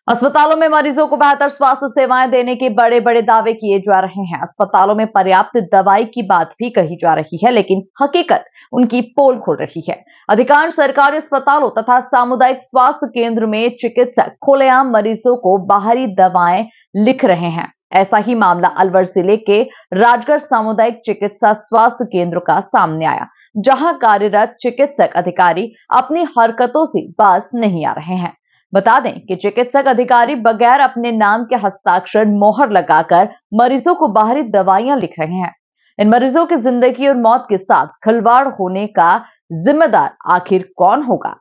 अस्पतालों में मरीजों को बेहतर स्वास्थ्य सेवाएं देने के बड़े बड़े दावे किए जा रहे हैं। अस्पतालों में पर्याप्त दवाई की बात भी कही जा रही है, लेकिन हकीकत उनकी पोल खोल रही है। अधिकांश सरकारी अस्पतालों तथा सामुदायिक स्वास्थ्य केंद्र में चिकित्सक खुलेआम मरीजों को बाहरी दवाएं लिख रहे हैं। ऐसा ही मामला अलवर जिले के राजगढ़ सामुदायिक चिकित्सा स्वास्थ्य केंद्र का सामने आया, जहां कार्यरत चिकित्सक अधिकारी अपनी हरकतों से बाज नहीं आ रहे हैं। बता दें कि चिकित्सक अधिकारी बगैर अपने नाम के हस्ताक्षर मोहर लगाकर मरीजों को बाहरी दवाइयां लिख रहे हैं। इन मरीजों की जिंदगी और मौत के साथ खिलवाड़ होने का जिम्मेदार आखिर कौन होगा?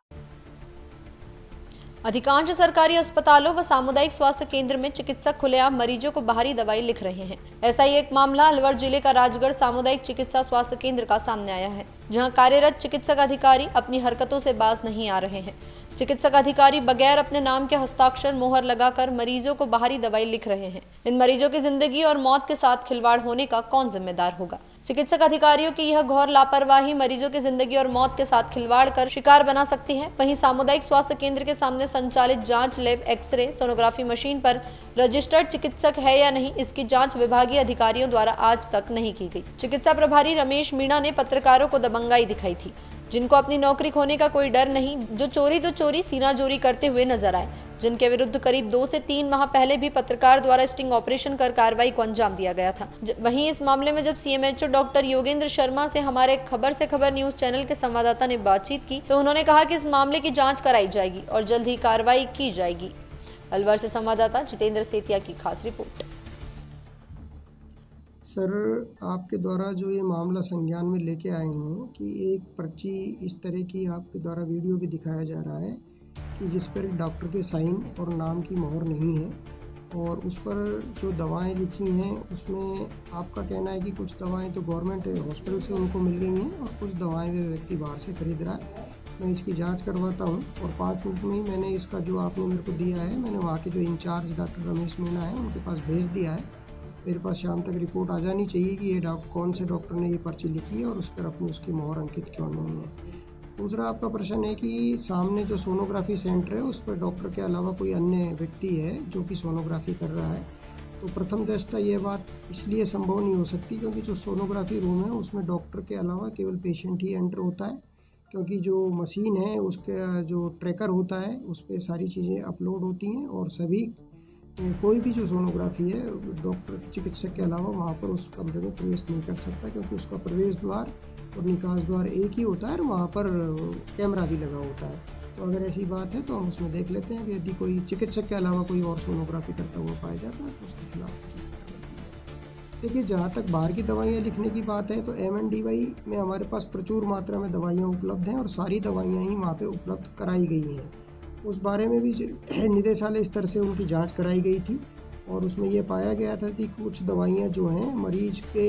अधिकांश सरकारी अस्पतालों व सामुदायिक स्वास्थ्य केंद्र में चिकित्सक खुलेआम मरीजों को बाहरी दवाई लिख रहे हैं। ऐसा ही एक मामला अलवर जिले का राजगढ़ सामुदायिक चिकित्सा स्वास्थ्य केंद्र का सामने आया है, जहां कार्यरत चिकित्सक अधिकारी अपनी हरकतों से बाज नहीं आ रहे हैं। चिकित्सक अधिकारी बगैर अपने नाम के हस्ताक्षर मोहर लगाकर मरीजों को बाहरी दवाई लिख रहे हैं। इन मरीजों की जिंदगी और मौत के साथ खिलवाड़ होने का कौन जिम्मेदार होगा? चिकित्सक अधिकारियों की यह घोर लापरवाही मरीजों की जिंदगी और मौत के साथ खिलवाड़ कर शिकार बना सकती है। वहीं सामुदायिक स्वास्थ्य केंद्र के सामने संचालित जांच लैब एक्सरे सोनोग्राफी मशीन पर रजिस्टर्ड चिकित्सक है या नहीं, इसकी जांच विभागीय अधिकारियों द्वारा आज तक नहीं की गई। चिकित्सा प्रभारी रमेश मीणा ने पत्रकारों को दबंगाई दिखाई थी, जिनको अपनी नौकरी खोने का कोई डर नहीं, जो चोरी तो चोरी सीना जोरी करते हुए नजर आए, जिनके विरुद्ध करीब 2 से 3 माह पहले भी पत्रकार द्वारा स्टिंग ऑपरेशन कर कार्रवाई को अंजाम दिया गया था। वहीं इस मामले में जब सीएमएचओ डॉक्टर योगेंद्र शर्मा से हमारे खबर से खबर न्यूज चैनल के संवाददाता ने बातचीत की, तो उन्होंने कहा कि इस मामले की जांच कराई जाएगी और जल्द ही कार्रवाई की जाएगी। अलवर से संवाददाता जितेंद्र सेतिया की खास रिपोर्ट। सर, आपके द्वारा जो ये मामला संज्ञान में लेके आए हैं कि एक पर्ची इस तरह की आपके द्वारा वीडियो भी दिखाया जा रहा है कि जिस पर डॉक्टर के साइन और नाम की मोहर नहीं है और उस पर जो दवाएं लिखी हैं उसमें आपका कहना है कि कुछ दवाएं तो गवर्नमेंट हॉस्पिटल से उनको मिल गई हैं और कुछ दवाएं वे व्यक्ति बाहर से खरीद रहा है। मैं इसकी जांच करवाता हूं और 5 मिनट में ही मैंने इसका जो आपने मेरे को दिया है, मैंने वहाँ के जो इंचार्ज डॉक्टर रमेश मीणा है उनके पास भेज दिया है। मेरे पास शाम तक रिपोर्ट आ जानी चाहिए कि ये कौन से डॉक्टर ने ये पर्ची लिखी है और उस पर अपनी उसकी मोहर अंकित क्यों नहीं है। दूसरा आपका प्रश्न है कि सामने जो सोनोग्राफी सेंटर है उस पर डॉक्टर के अलावा कोई अन्य व्यक्ति है जो कि सोनोग्राफी कर रहा है। तो प्रथम दृष्टया ये बात इसलिए संभव नहीं हो सकती क्योंकि जो सोनोग्राफी रूम है उसमें डॉक्टर के अलावा केवल पेशेंट ही एंटर होता है, क्योंकि जो मशीन है उसका जो ट्रैकर होता है उस पर सारी चीज़ें अपलोड होती हैं और सभी कोई भी जो सोनोग्राफी है डॉक्टर चिकित्सक के अलावा वहाँ पर उस कमरे में प्रवेश नहीं कर सकता, क्योंकि उसका प्रवेश द्वार और निकास द्वार एक ही होता है और वहाँ पर कैमरा भी लगा होता है। तो अगर ऐसी बात है तो हम उसमें देख लेते हैं कि यदि कोई चिकित्सक के अलावा कोई और सोनोग्राफी करता हुआ पाया जाता है तो उसके खिलाफ। देखिए, जहाँ तक बाहर की दवाइयाँ लिखने की बात है तो MNDY में हमारे पास प्रचुर मात्रा में दवाइयाँ उपलब्ध हैं और सारी दवाइयाँ ही वहाँ पर उपलब्ध कराई गई हैं। उस बारे में भी निदेशालय स्तर से उनकी जांच कराई गई थी और उसमें ये पाया गया था कि कुछ दवाइयाँ जो हैं मरीज के,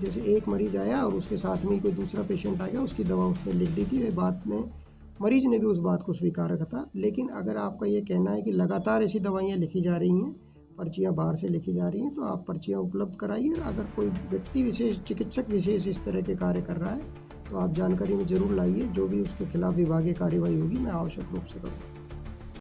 जैसे एक मरीज आया और उसके साथ में कोई दूसरा पेशेंट आ गया, उसकी दवा उसने लिख दी थी। वे बात में मरीज ने भी उस बात को स्वीकार रखा था। लेकिन अगर आपका ये कहना है कि लगातार ऐसी दवाइयाँ लिखी जा रही हैं, पर्चियाँ बाहर से लिखी जा रही हैं, तो आप पर्चियाँ उपलब्ध कराइए। अगर कोई व्यक्ति विशेष, चिकित्सक विशेष इस तरह के कार्य कर रहा है तो आप जानकारी में ज़रूर लाइए। जो भी उसके खिलाफ विभागीय कार्रवाई होगी मैं आवश्यक रूप से करूँगा।